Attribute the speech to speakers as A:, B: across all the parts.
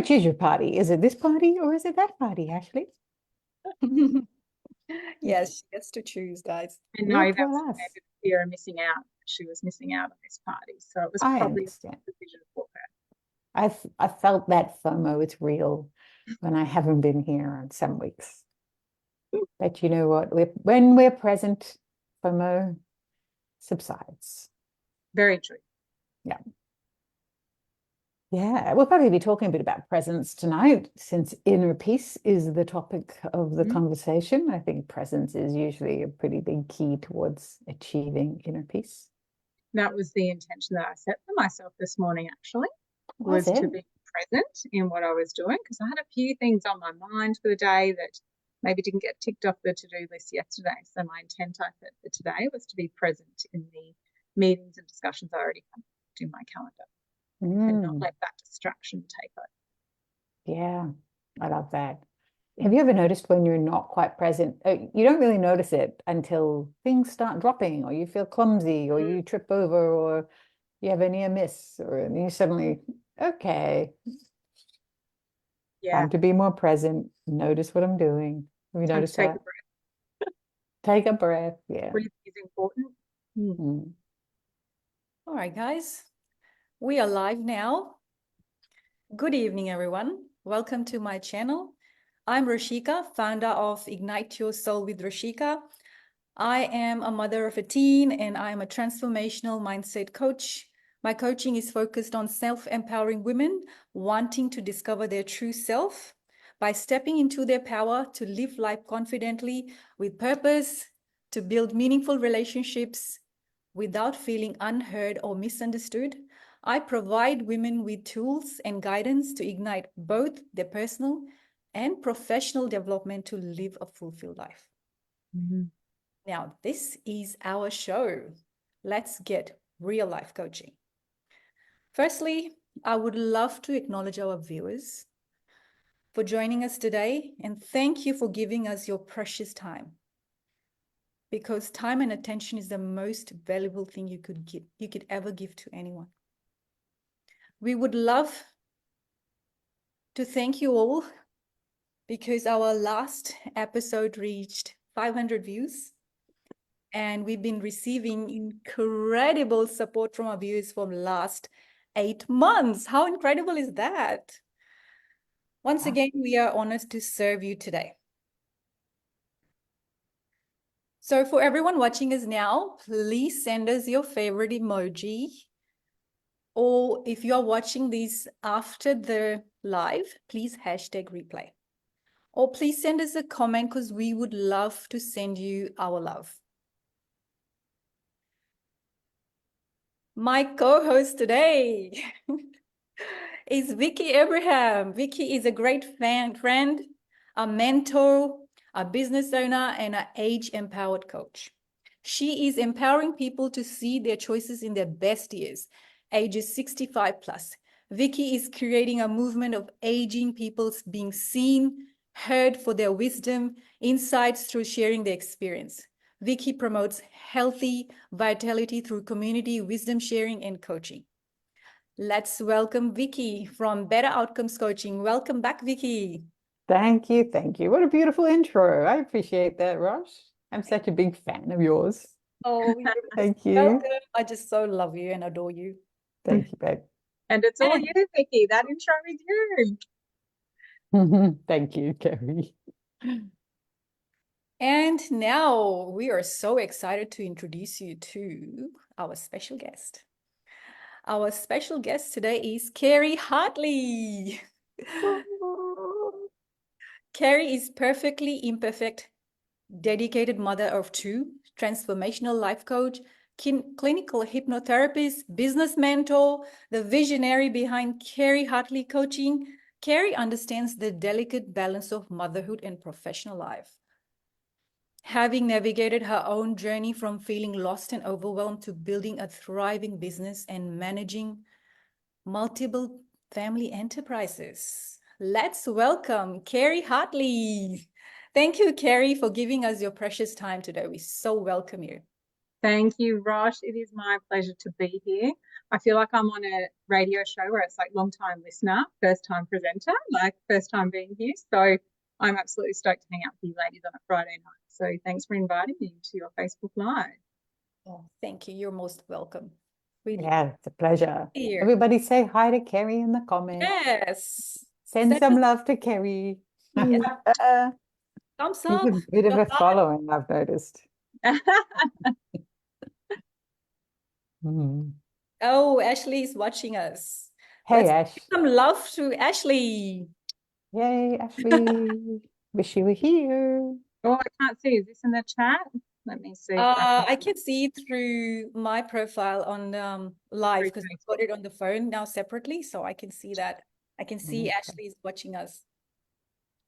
A: to choose your party. Is it this party or is it that party, Ashley?
B: Yes, she gets to choose, guys.
C: I
A: You
C: know
A: tell
C: that's
A: us.
C: maybe the fear of missing out. She was missing out on this party. So it was
A: I
C: probably
A: understand.
C: a decision for her.
A: I felt that FOMO. It's real when I haven't been here in some weeks. But you know what? When we're present, FOMO subsides.
C: Very true.
A: Yeah. Yeah, we'll probably be talking a bit about presence tonight, since inner peace is the topic of the conversation. I think presence is usually a pretty big key towards achieving inner peace.
C: That was the intention that I set for myself this morning, actually,
A: Was
C: to
A: it?
C: be present in what I was doing, because I had a few things on my mind for the day that maybe didn't get ticked off the to-do list yesterday. So my intent I set for today was to be present in the meetings and discussions I already had in my calendar and not let that distraction take over.
A: Yeah, I love that. Have you ever noticed when you're not quite present? You don't really notice it until things start dropping, or you feel clumsy, or you trip over, or you have a near miss, or you suddenly, okay,
C: Yeah.
A: time to be more present. Notice what I'm doing. Have you
C: Time to
A: noticed
C: take
A: that?
C: a breath.
A: Take a breath. Yeah.
C: Breathing is important.
B: All right, guys. We are live now. Good evening, everyone. Welcome to my channel. I'm Rosheka, founder of Ignite Your Soul with Rosheka. I am a mother of a teen and I am a transformational mindset coach. My coaching is focused on self-empowering women wanting to discover their true self by stepping into their power to live life confidently with purpose, to build meaningful relationships without feeling unheard or misunderstood. I provide women with tools and guidance to ignite both their personal and professional development to live a fulfilled life. Now, this is our show. Let's get real life coaching. Firstly, I would love to acknowledge our viewers for joining us today, and thank you for giving us your precious time. Because time and attention is the most valuable thing you could ever give to anyone. We would love to thank you all because our last episode reached 500 views and we've been receiving incredible support from our viewers for the last 8 months. How incredible is that? Once again, we are honored to serve you today. So for everyone watching us now, please send us your favorite emoji. Or if you are watching this after the live, please hashtag replay. Or please send us a comment because we would love to send you our love. My co-host today is Vicki Abraham. Vicki is a great friend, a mentor, a business owner, and an age-empowered coach. She is empowering people to see their choices in their best years, ages 65 plus. Vicki is creating a movement of aging people being seen, heard for their wisdom, insights through sharing their experience. Vicki promotes healthy vitality through community, wisdom sharing, and coaching. Let's welcome Vicki from Better Outcomes Coaching. Welcome back, Vicki.
A: Thank you. Thank you. What a beautiful intro. I appreciate that, Rosh. I'm such a big fan of yours.
B: Oh,
A: thank you.
B: Welcome. I just so love you and adore you.
A: Thank you, babe.
C: And it's all you, Vicki. That intro is you.
A: Thank you, Kerry.
B: And now we are so excited to introduce you to our special guest. Our special guest today is Carrie Hartley. Carrie is perfectly imperfect, dedicated mother of two, transformational life coach, clinical hypnotherapist, business mentor, the visionary behind Carrie Hartley Coaching. Carrie understands the delicate balance of motherhood and professional life. Having navigated her own journey from feeling lost and overwhelmed to building a thriving business and managing multiple family enterprises. Let's welcome Carrie Hartley. Thank you, Carrie, for giving us your precious time today. We so welcome you.
C: Thank you, Rosh. It is my pleasure to be here. I feel like I'm on a radio show where it's like long time listener, first time presenter, like first time being here. So I'm absolutely stoked to hang out with you ladies on a Friday night. So thanks for inviting me to your Facebook Live.
B: Oh, thank you. You're most welcome. Really.
A: Yeah, it's a pleasure.
B: Here.
A: Everybody say hi to Kerry in the comments.
B: Yes.
A: Send
B: Send
A: some
B: us
A: love to Kerry.
B: Yes.
A: She's
B: thumbs
A: a
B: up.
A: bit of a
B: Hi.
A: following, I've noticed. Hmm.
B: Oh, Ashley is watching us.
A: Hey,
B: Let's
A: Ash.
B: give some love to Ashley.
A: Yay, Ashley. Wish you were here.
C: Oh, I can't see. Is this in the chat? Let me see if I
B: I can see it through my profile on live
C: through
B: because I've
C: Facebook.
B: got it on the phone now separately, so I can see that. I can see
A: Okay.
B: Ashley is watching us.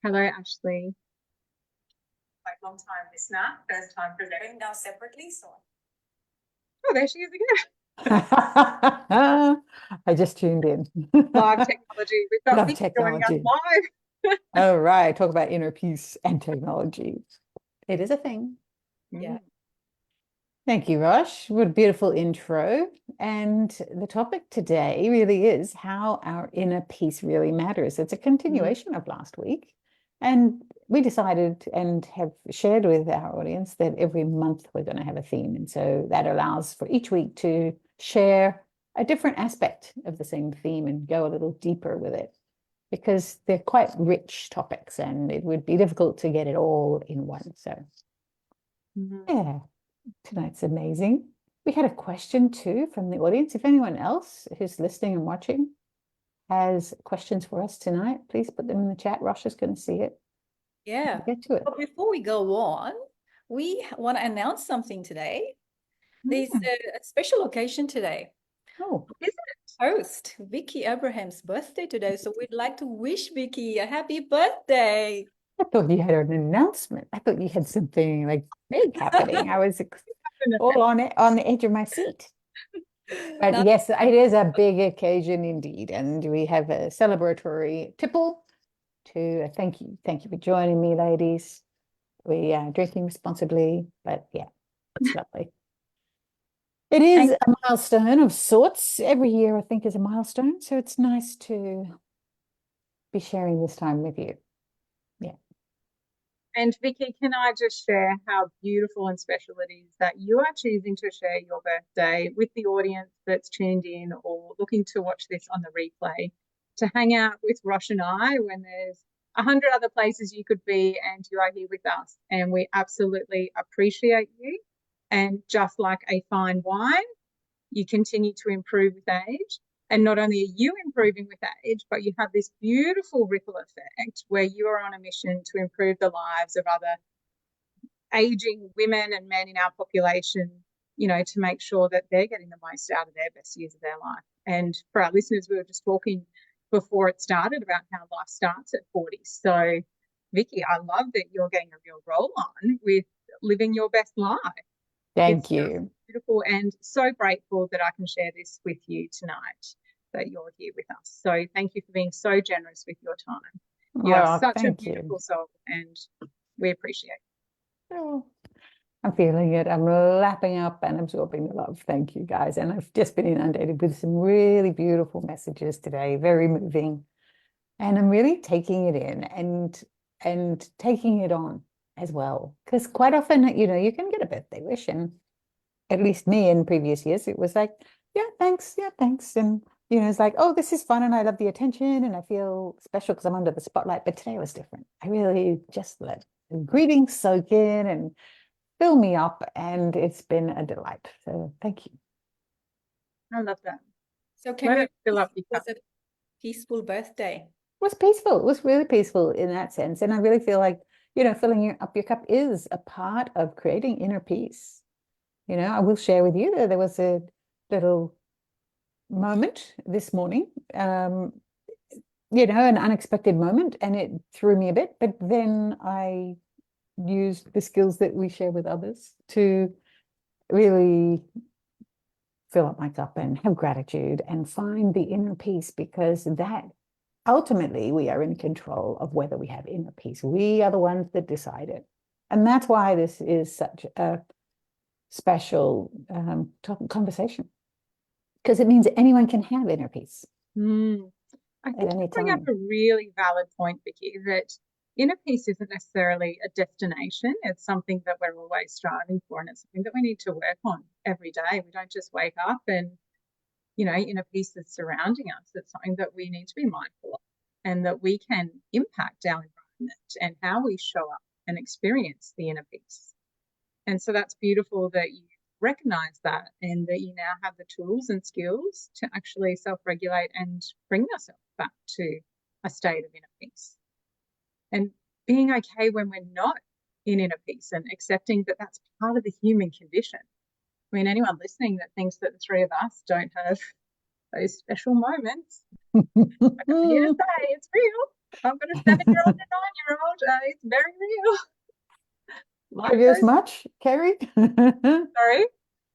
C: Hello, Ashley. Like long time listener, first time presenter.
B: Now separately, so
C: Oh, there she is again.
A: I just tuned in.
C: Live technology. We've got
A: Love
C: Vicki joining us
A: technology.
C: live.
A: All right, talk about inner peace and technology. It is a thing.
B: yeah.
A: Thank you, Rosh. What a beautiful intro. And the topic today really is how our inner peace really matters. It's a continuation of last week. And we decided and have shared with our audience that every month we're going to have a theme. And so that allows for each week to share a different aspect of the same theme and go a little deeper with it, because they're quite rich topics and it would be difficult to get it all in one. So, yeah. Tonight's amazing. We had a question too from the audience. If anyone else who's listening and watching has questions for us tonight, please put them in the chat. Rosh is going to see it.
B: Yeah.
A: Get to it.
B: But before we go on, we want to announce something today. There's a special occasion today.
A: Oh,
C: Is it?
B: Host Vicki Abraham's birthday today, so we'd like to wish Vicki a happy birthday.
A: I thought you had an announcement. I thought you had something like big happening. I was all on it, on the edge of my seat. But
B: Now,
A: yes, it is a big occasion indeed, and we have a celebratory tipple to thank you for joining me, ladies. We are drinking responsibly, but yeah, it's lovely. It is a milestone of sorts. Every year, I think, is a milestone, so it's nice to be sharing this time with you. Yeah.
C: And Vicki, can I just share how beautiful and special it is that you are choosing to share your birthday with the audience that's tuned in or looking to watch this on the replay, to hang out with Rosh and I when there's 100 other places you could be and you are here with us. And we absolutely appreciate you. And just like a fine wine, you continue to improve with age. And not only are you improving with age, but you have this beautiful ripple effect where you are on a mission to improve the lives of other aging women and men in our population, you know, to make sure that they're getting the most out of their best years of their life. And for our listeners, we were just talking before it started about how life starts at 40. So, Vicki, I love that you're getting a real roll on with living your best life.
A: Thank you.
C: Beautiful, and so grateful that I can share this with you tonight, that you're here with us. So thank you for being so generous with your time. You are such a beautiful soul, and we appreciate it.
A: Oh, I'm feeling it. I'm lapping up and absorbing the love. Thank you, guys. And I've just been inundated with some really beautiful messages today, very moving. And I'm really taking it in and taking it on as well. Because quite often, you know, you can get a birthday wish, and at least me in previous years, it was like, yeah, thanks. And, you know, it's like, oh, this is fun and I love the attention and I feel special because I'm under the spotlight. But today was different. I really just let greetings soak in and fill me up, and it's been a delight. So thank you.
C: I love that.
B: so can we
C: fill up your
B: was
C: cup.
B: it a peaceful birthday?
A: It was peaceful. It was really peaceful in that sense. And I really feel like, you know, filling up your cup is a part of creating inner peace. You know, I will share with you that there was a little moment this morning, you know, an unexpected moment, and it threw me a bit. But then I used the skills that we share with others to really fill up my cup and have gratitude and find the inner peace, because that ultimately we are in control of whether we have inner peace. We are the ones that decide it. And that's why this is such a special conversation. because it means anyone can have inner peace
C: Mm. I
A: at
C: think
A: any
C: you bring up
A: time.
C: a really valid point, Vicki, that inner peace isn't necessarily a destination. It's something that we're always striving for, and it's something that we need to work on every day. We don't just wake up and, inner peace is surrounding us. It's something that we need to be mindful of, and that we can impact our environment and how we show up and experience the inner peace. And so that's beautiful that you recognize that, and that you now have the tools and skills to actually self-regulate and bring yourself back to a state of inner peace. And being okay when we're not in inner peace, and accepting that that's part of the human condition. I mean, anyone listening that thinks that the three of us don't have those special moments, I'm here to say it's real. I've got a 7-year-old and a 9-year-old. It's very real.
A: Triggers much, Carrie?
C: Sorry?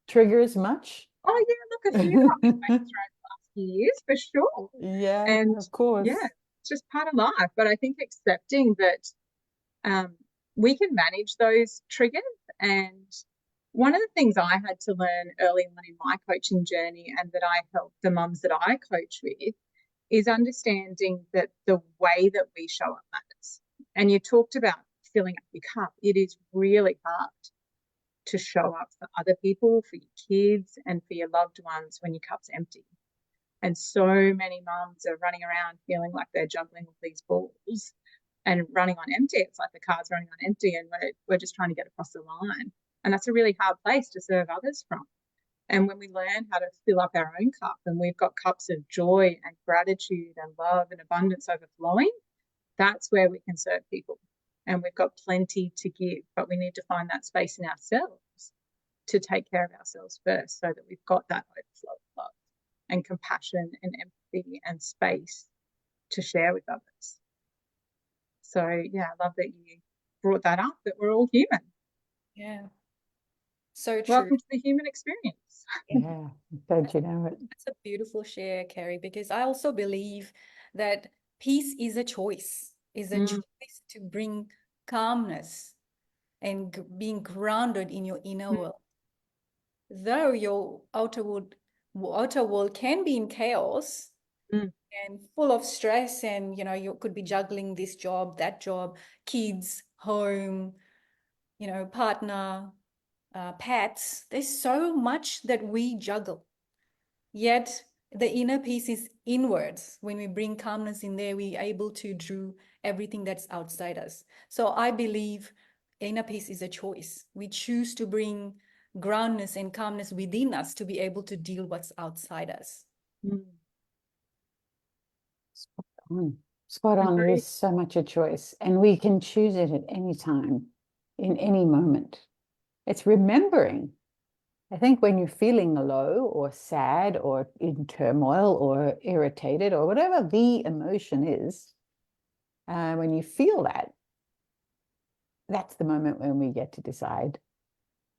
A: Triggers much?
C: Oh, yeah, look, a few I've been going through the last few years for sure.
A: Yeah,
C: And
A: of course.
C: yeah, it's just part of life. But I think accepting that we can manage those triggers. And one of the things I had to learn early on in my coaching journey, and that I help the mums that I coach with, is understanding that the way that we show up matters. And you talked about filling up your cup. It is really hard to show up for other people, for your kids, and for your loved ones when your cup's empty. And so many mums are running around feeling like they're juggling all these balls and running on empty. It's like the car's running on empty, and we're just trying to get across the line. And that's a really hard place to serve others from. And when we learn how to fill up our own cup, and we've got cups of joy and gratitude and love and abundance overflowing, that's where we can serve people. And we've got plenty to give, but we need to find that space in ourselves to take care of ourselves first, so that we've got that overflow of love and compassion and empathy and space to share with others. So yeah, I love that you brought that up, that we're all human.
B: Yeah. So true.
C: Welcome to the human experience.
A: Yeah, don't you know it?
B: That's a beautiful share, Carrie, because I also believe that peace is a choice, choice to bring calmness and being grounded in your inner world. Though your outer world can be in chaos and full of stress, and you could be juggling this job, that job, kids, home, partner, pets. There's so much that we juggle. Yet the inner peace is inwards. When we bring calmness in there, we're able to do everything that's outside us. So I believe inner peace is a choice. We choose to bring groundness and calmness within us to be able to deal what's outside us.
A: Spot on. It is so much a choice, and we can choose it at any time, in any moment. It's remembering. I think when you're feeling low or sad or in turmoil or irritated or whatever the emotion is, when you feel that, that's the moment when we get to decide,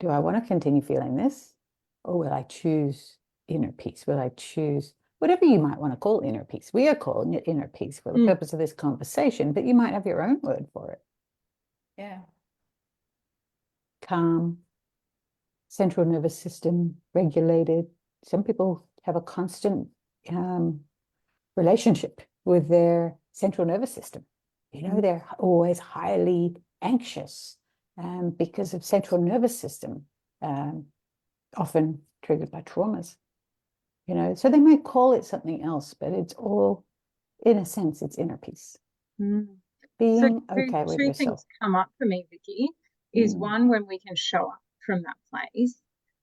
A: do I want to continue feeling this, or will I choose inner peace? Will I choose whatever you might want to call inner peace? We are calling it inner peace for the purpose of this conversation, but you might have your own word for it.
B: Yeah.
A: Calm, central nervous system regulated. Some people have a constant relationship with their central nervous system. They're always highly anxious because of central nervous system, often triggered by traumas. So they might call it something else, but it's all, in a sense, it's inner peace. Being okay with
C: two
A: yourself.
C: things come up for me, Vicki, is one, when we can show up from that place,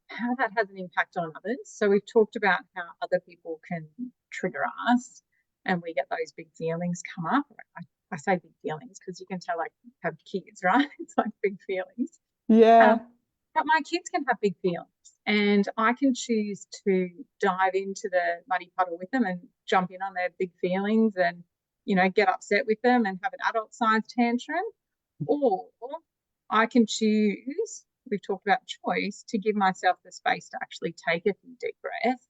C: how that has an impact on others. So we've talked about how other people can trigger us, and we get those big feelings come up. I say big feelings because you can tell I have kids, right? It's like big feelings.
A: Yeah.
C: But my kids can have big feelings, and I can choose to dive into the muddy puddle with them and jump in on their big feelings and, get upset with them and have an adult-sized tantrum. Or I can choose, we've talked about choice, to give myself the space to actually take a few deep breaths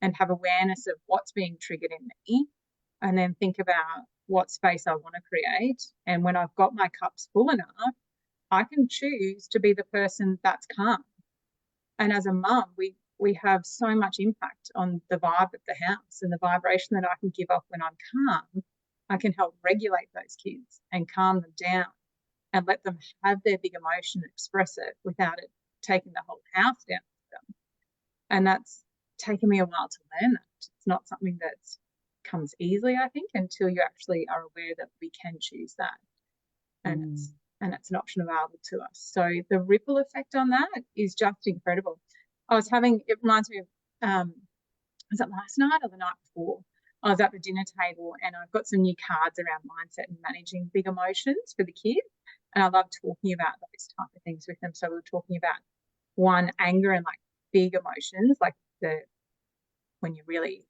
C: and have awareness of what's being triggered in me, and then think about what space I want to create. And when I've got my cups full enough, I can choose to be the person that's calm. And as a mum, we we have so much impact on the vibe of the house, and the vibration that I can give off when I'm calm, I can help regulate those kids and calm them down and let them have their big emotion, express it without it taking the whole house down with them. And that's taken me a while to learn that. It's not something that comes easily, I think, until you actually are aware that we can choose that. And it's an option available to us. So the ripple effect on that is just incredible. It reminds me of, was it last night or the night before? I was at the dinner table and I've got some new cards around mindset and managing big emotions for the kids. And I love talking about those type of things with them. So we were talking about one, anger and like big emotions, like when you're really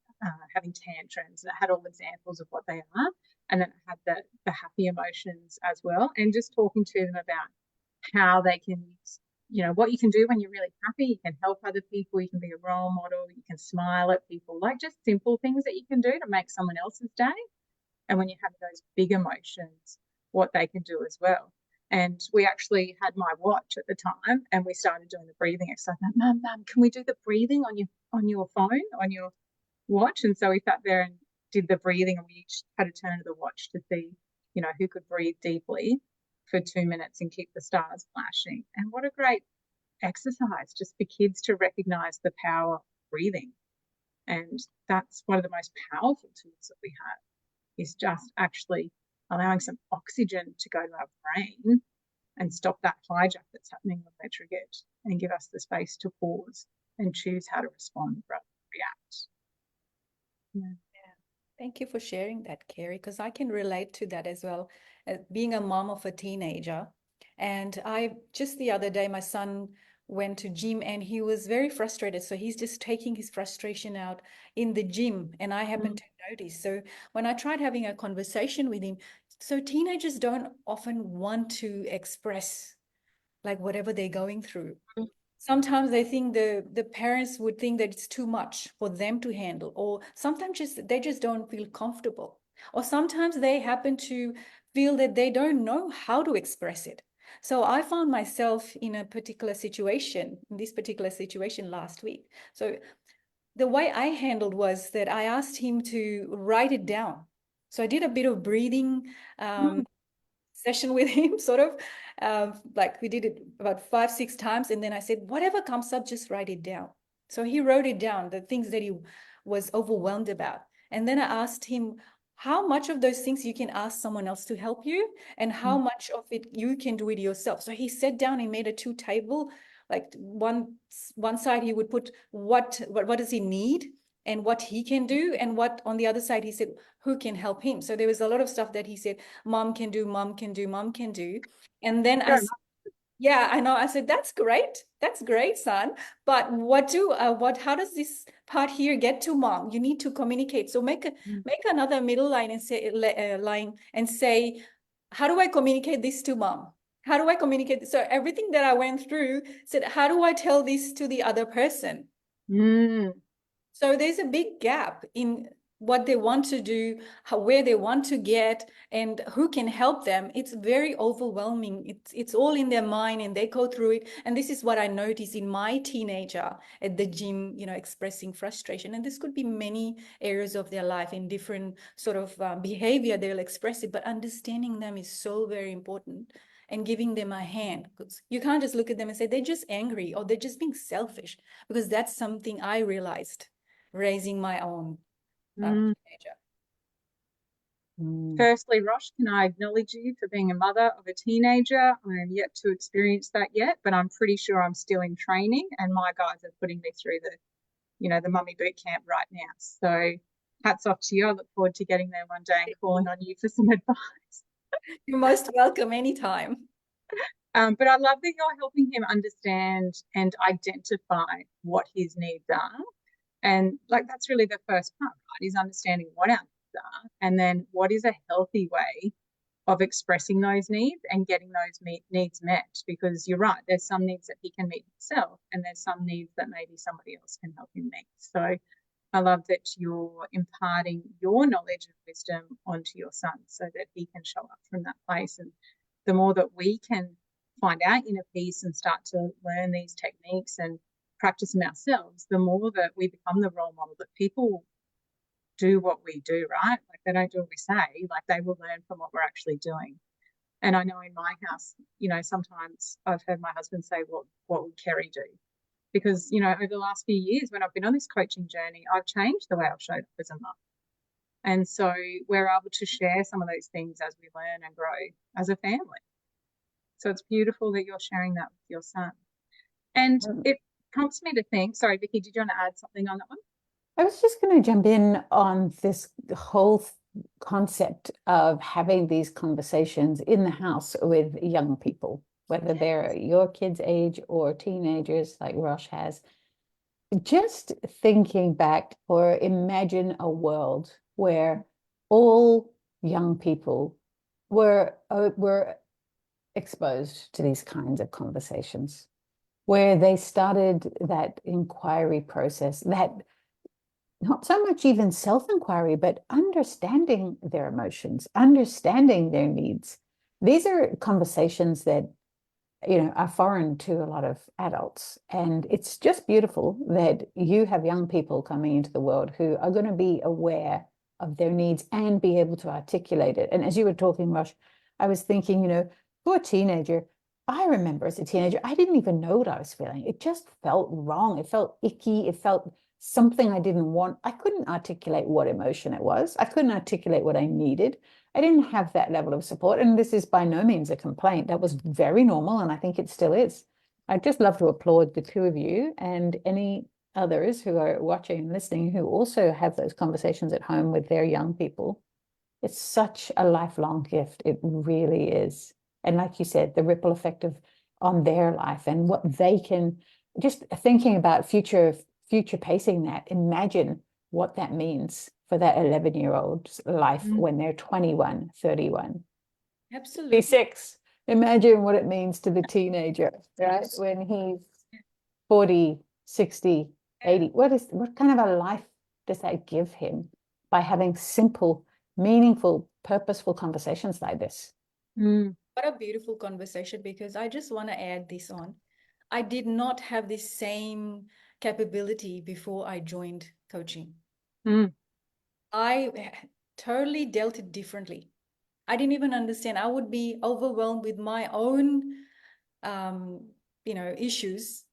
C: having tantrums. And it had all examples of what they are. And then it had the happy emotions as well. And just talking to them about how they can, what you can do when you're really happy. You can help other people. You can be a role model. You can smile at people, like just simple things that you can do to make someone else's day. And when you have those big emotions, what they can do as well. And we actually had my watch at the time, and we started doing the breathing exercise. Mum, can we do the breathing on your phone, on your watch? And so we sat there and did the breathing, and we each had a turn of the watch to see, who could breathe deeply for 2 minutes and keep the stars flashing. And what a great exercise just for kids to recognize the power of breathing. And that's one of the most powerful tools that we have, is just actually allowing some oxygen to go to our brain and stop that hijack that's happening when we're triggered, and give us the space to pause and choose how to respond rather than react.
B: Yeah. Thank you for sharing that, Carrie, because I can relate to that as well. Being a mom of a teenager, and just the other day, my son went to gym and he was very frustrated. So he's just taking his frustration out in the gym, and I happened to notice. So when I tried having a conversation with him, so teenagers don't often want to express like whatever they're going through. Sometimes they think the parents would think that it's too much for them to handle, or sometimes they just don't feel comfortable, or sometimes they happen to feel that they don't know how to express it. So I found myself in this particular situation last week. So the way I handled was that I asked him to write it down. So I did a bit of breathing session with him, sort of like we did it about 5-6 times, and then I said, whatever comes up, just write it down. So he wrote it down, the things that he was overwhelmed about. And then I asked him how much of those things you can ask someone else to help you, and how much of it you can do it yourself. So he sat down and made a 2 table, like one side he would put what does he need and what he can do, and what on the other side he said who can help him. So there was a lot of stuff that he said mom can do, mom can do, mom can do. And then yeah, I know. I said, that's great, son. But how does this part here get to mom? You need to communicate. So make another middle line and say, how do I communicate this to mom? How do I communicate this? So everything that I went through said, how do I tell this to the other person? So there's a big gap in what they want to do, where they want to get, and who can help them. It's very overwhelming. It's all in their mind, and they go through it. And this is what I noticed in my teenager at the gym, expressing frustration. And this could be many areas of their life in different sort of behavior they'll express it, but understanding them is so very important. And giving them a hand, because you can't just look at them and say they're just angry or they're just being selfish, because that's something I realized raising my own teenager.
C: Firstly, Rosh, can I acknowledge you for being a mother of a teenager? I am yet to experience that yet, but I'm pretty sure I'm still in training, and my guys are putting me through the mummy boot camp right now. So hats off to you. I look forward to getting there one day and calling on you for some advice.
B: You're most welcome anytime.
C: But I love that you're helping him understand and identify what his needs are. And that's really the first part, right? Is understanding what our needs are, and then what is a healthy way of expressing those needs and getting those needs met. Because you're right, there's some needs that he can meet himself, and there's some needs that maybe somebody else can help him meet. So I love that you're imparting your knowledge and wisdom onto your son so that he can show up from that place. And the more that we can find our inner peace and start to learn these techniques and practice them ourselves, the more that we become the role model that people do what we do, right? Like they don't do what we say, like they will learn from what we're actually doing. And I know in my house, you know, sometimes I've heard my husband say, what would Kerry do? Because, you know, over the last few years when I've been on this coaching journey, I've changed the way I've showed up as a mum. And so we're able to share some of those things as we learn and grow as a family. So it's beautiful that you're sharing that with your son. And it prompts me to think, sorry, Vicki, did you want to add something on that one?
A: I was just going to jump in on this whole concept of having these conversations in the house with young people, whether they're your kids' age or teenagers like Rosh has. Just thinking back, or imagine a world where all young people were exposed to these kinds of conversations, where they started that inquiry process, that not so much even self-inquiry, but understanding their emotions, understanding their needs. These are conversations that, you know, are foreign to a lot of adults. And it's just beautiful that you have young people coming into the world who are going to be aware of their needs and be able to articulate it. And as you were talking, Rosh, I was thinking, you know, for a teenager, I remember as a teenager, I didn't even know what I was feeling. It just felt wrong. It felt icky. It felt something I didn't want. I couldn't articulate what emotion it was. I couldn't articulate what I needed. I didn't have that level of support. And this is by no means a complaint. That was very normal. And I think it still is. I'd just love to applaud the two of you and any others who are watching and listening who also have those conversations at home with their young people. It's such a lifelong gift. It really is. And like you said, the ripple effect of on their life and what they can, just thinking about future pacing that, imagine what that means for that 11-year-old's life when they're 21, 31.
B: Absolutely.
A: 36. Imagine what it means to the teenager, right? When he's 40, 60, 80. What kind of a life does that give him by having simple, meaningful, purposeful conversations like this?
B: What a beautiful conversation, because I just want to add this on. I did not have this same capability before I joined coaching. I totally dealt it differently. I didn't even understand. I would be overwhelmed with my own, issues,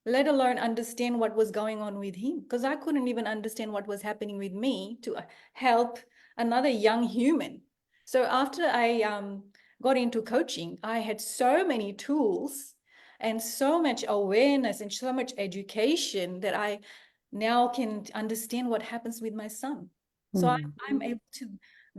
B: let alone understand what was going on with him, because I couldn't even understand what was happening with me to help another young human. So after I got into coaching, I had so many tools and so much awareness and so much education that I now can understand what happens with my son. So I'm able to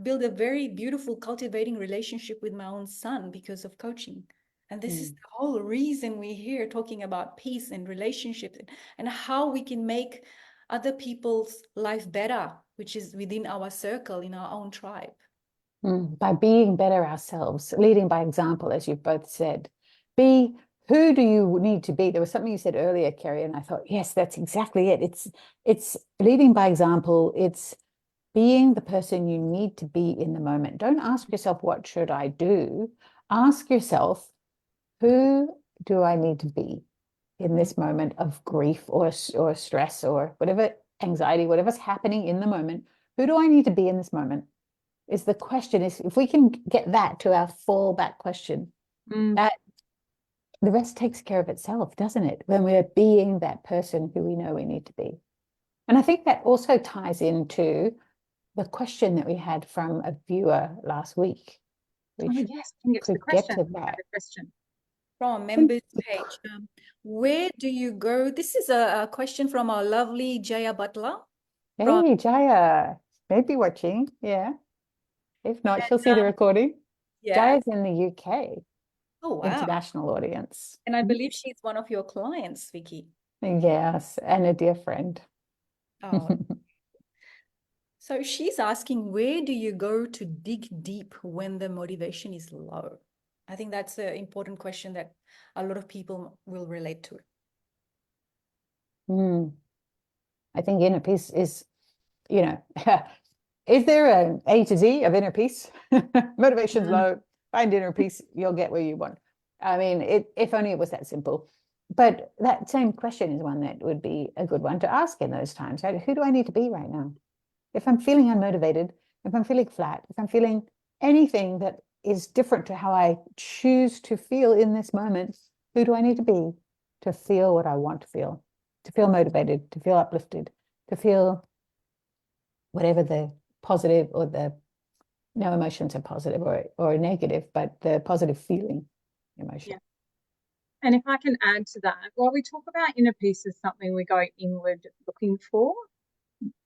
B: build a very beautiful, cultivating relationship with my own son because of coaching. And this is the whole reason we're here talking about peace and relationships and how we can make other people's life better, which is within our circle, in our own tribe.
A: By being better ourselves, leading by example, as you've both said. Who do you need to be? There was something you said earlier, Kerry, and I thought, yes, that's exactly it. It's leading by example. It's being the person you need to be in the moment. Don't ask yourself, what should I do? Ask yourself, who do I need to be in this moment of grief or stress or whatever, anxiety, whatever's happening in the moment? Who do I need to be in this moment? Is the question. Is if we can get that to our fallback question, that the rest takes care of itself, doesn't it? When we're being that person who we know we need to be. And I think that also ties into the question that we had from a viewer last week.
C: Yes, I think it's the
A: Get
C: question.
A: to that.
B: From a members page, where do you go? This is a question from our lovely Jaya Butler.
A: Hey, Jaya, maybe watching. Yeah. If not, she'll see the recording.
B: Yeah.
A: Jaya's in the UK.
B: Oh, wow.
A: International audience.
B: And I believe she's one of your clients, Vicki.
A: Yes, and a dear friend.
B: Oh. So she's asking, where do you go to dig deep when the motivation is low? I think that's an important question that a lot of people will relate to.
A: I think inner peace is, is there an A to Z of inner peace? Motivation's low, find inner peace, you'll get where you want. I mean, if only it was that simple. but that same question is one that would be a good one to ask in those times, right? Who do I need to be right now? If I'm feeling unmotivated, if I'm feeling flat, if I'm feeling anything that is different to how I choose to feel in this moment, who do I need to be to feel what I want to feel motivated, to feel uplifted, to feel whatever the positive or the no emotions are positive or negative, but the positive feeling emotion.
C: Yeah. And if I can add to that, while we talk about inner peace as something we go inward looking for,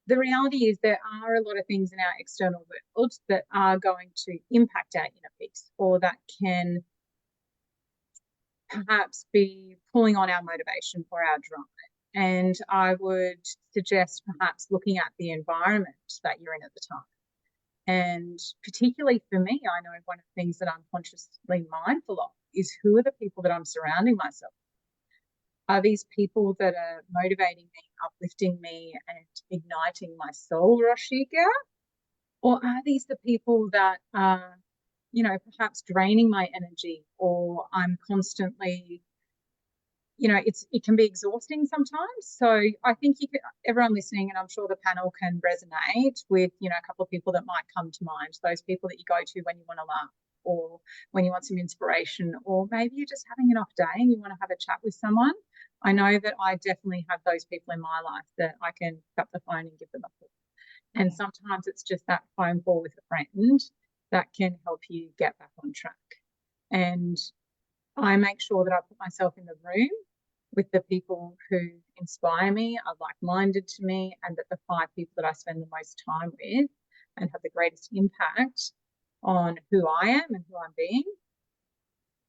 C: the reality is there are a lot of things in our external world that are going to impact our inner peace, or that can perhaps be pulling on our motivation or our drive. And I would suggest perhaps looking at the environment that you're in at the time. And particularly for me, I know one of the things that I'm consciously mindful of is who are the people that I'm surrounding myself with. Are these people that are motivating me, uplifting me, and igniting my soul, Rosheka? Or are these the people that are, perhaps draining my energy, or I'm constantly, it can be exhausting sometimes. So I think everyone listening, and I'm sure the panel can resonate with, a couple of people that might come to mind, those people that you go to when you want to laugh, or when you want some inspiration, or maybe you're just having an off day and you want to have a chat with someone. I know that I definitely have those people in my life that I can pick up the phone and give them a call. And sometimes it's just that phone call with a friend that can help you get back on track. And I make sure that I put myself in the room with the people who inspire me, are like-minded to me, and that the 5 people that I spend the most time with and have the greatest impact on who I am and who I'm being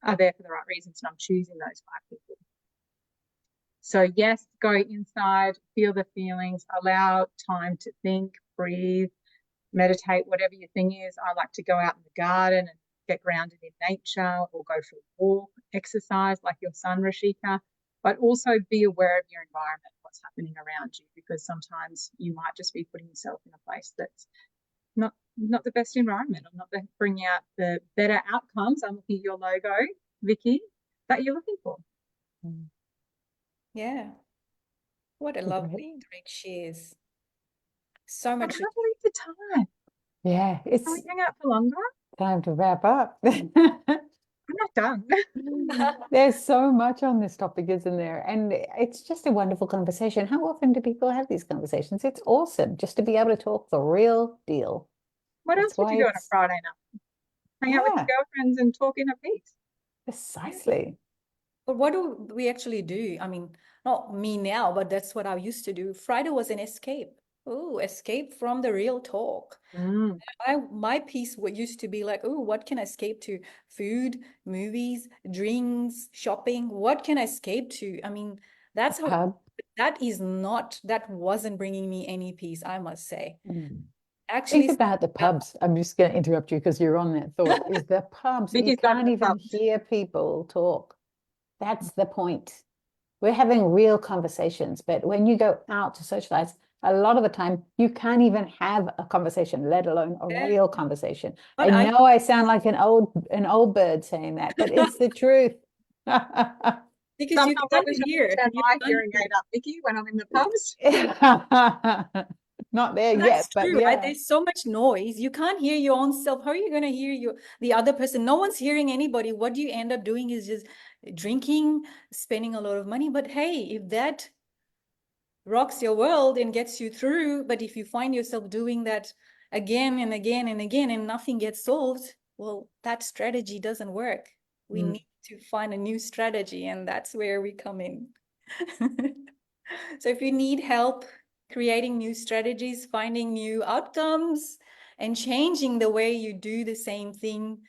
C: are there for the right reasons, and I'm choosing those 5 people. So yes, go inside, feel the feelings, allow time to think, breathe, meditate, whatever your thing is. I like to go out in the garden and get grounded in nature, or go for a walk, exercise like your son, Rosheka, but also be aware of your environment, what's happening around you, because sometimes you might just be putting yourself in a place that's not the best environment, or not bringing out the better outcomes. I'm looking at your logo, Vicki, that you're looking for.
B: Yeah. What a lovely, great shares. So
C: But
B: much.
C: how do we leave the time?
A: Yeah, it's
C: Can we hang out for longer?
A: time to wrap up.
C: I'm not done.
A: There's so much on this topic, isn't there? And it's just a wonderful conversation. How often do people have these conversations? It's awesome just to be able to talk the real deal.
C: What
A: That's
C: else would
A: why
C: you do on a
A: it's,
C: Friday night? Hang out with
A: yeah,
C: your girlfriends and talk in a piece.
A: precisely.
B: But what do we actually do? I mean, not me now, but that's what I used to do. Friday was an escape. Oh, escape from the real talk. My piece what used to be like, oh, what can I escape to? Food, movies, drinks, shopping. What can I escape to? I mean, that's how
A: Pub.
B: that wasn't bringing me any peace, I must say.
A: Mm.
B: Actually,
A: Think about the pubs. I'm just going to interrupt you because you're on that thought. Is the pubs, you
C: Vicky's going to
A: can't
C: the
A: even
C: pubs.
A: hear people talk. That's the point. We're having real conversations, but when you go out to socialize, a lot of the time you can't even have a conversation, let alone a real conversation.
B: But
A: I know I sound like an old bird saying that, but it's the truth.
B: because you
C: Sometimes I
B: can't
C: wish I
B: hear.
C: could turn
B: You
C: my
B: can't
C: hearing
B: hear.
C: aid up, Vicki, when I'm in the pubs.
A: Not there
B: That's
A: yet, but
B: true, right?
A: yeah.
B: There's so much noise. You can't hear your own self. How are you going to hear the other person? No one's hearing anybody. What you end up doing is just drinking, spending a lot of money. But hey, if that rocks your world and gets you through, but if you find yourself doing that again and again and again and nothing gets solved, well, that strategy doesn't work. We need to find a new strategy, and that's where we come in. So if you need help creating new strategies, finding new outcomes, and changing the way you do the same thing,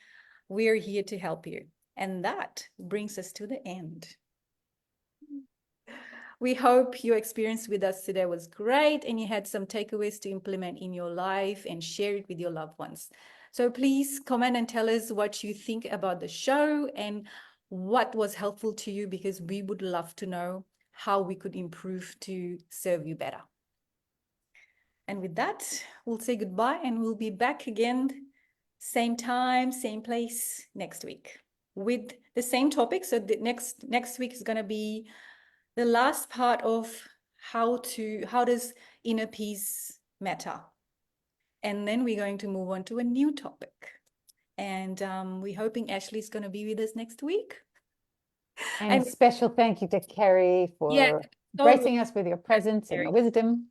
B: we're here to help you. And that brings us to the end. We hope your experience with us today was great and you had some takeaways to implement in your life and share it with your loved ones. So please comment and tell us what you think about the show and what was helpful to you, because we would love to know how we could improve to serve you better. And with that, we'll say goodbye and we'll be back again, same time, same place next week. with the same topic. So the next week is going to be the last part of how does inner peace matter? And then we're going to move on to a new topic. And we're hoping Ashley's going to be with us next week.
A: And special thank you to Kerry for gracing us with your presence and your wisdom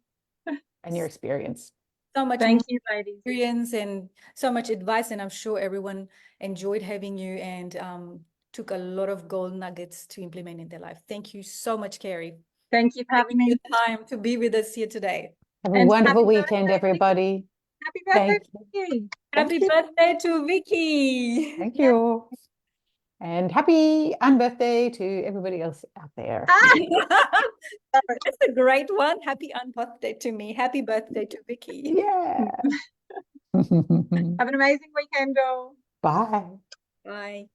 A: and your experience.
B: So much
C: Thank you, ladies.
B: experience and so much advice, and I'm sure everyone enjoyed having you and took a lot of gold nuggets to implement in their life. Thank you so much, Kerry.
C: Thank you for having me.
B: The time to be with us here today.
A: Have a
C: And
A: wonderful
C: happy
A: weekend,
C: birthday,
A: everybody.
C: Happy birthday,
A: Thank you.
C: Vicki.
B: Happy birthday to Vicki.
A: Thank you. And happy unbirthday to everybody else out there.
B: That's a great one. Happy unbirthday to me. Happy birthday to Vicki.
A: Yeah.
C: Have an amazing weekend, all.
A: Bye.
B: Bye.